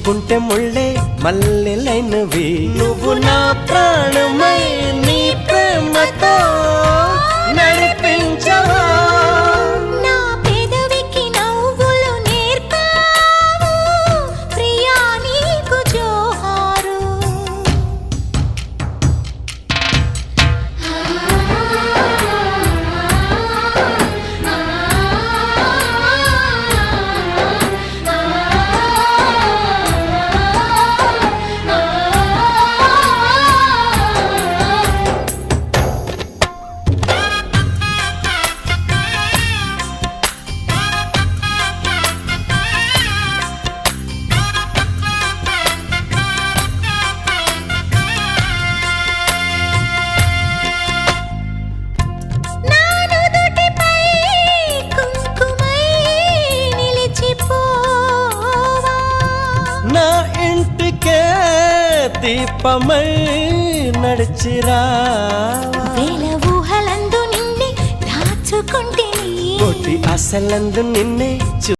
ముట్టుకుంటే ముళ్ళే మల్లెలైనవి నువ్వు నా ప్రాణమై నీ ప్రేమతో నడిపించవా నా పెదవికి నవ్వులు నేర్పావు ప్రియా నీకు జోహారు నా ఇంటికే దీపమై నడిచిరా వేల ఊహలందు నిన్నే దాచుకుంటే కోటి అసలందు నిన్నే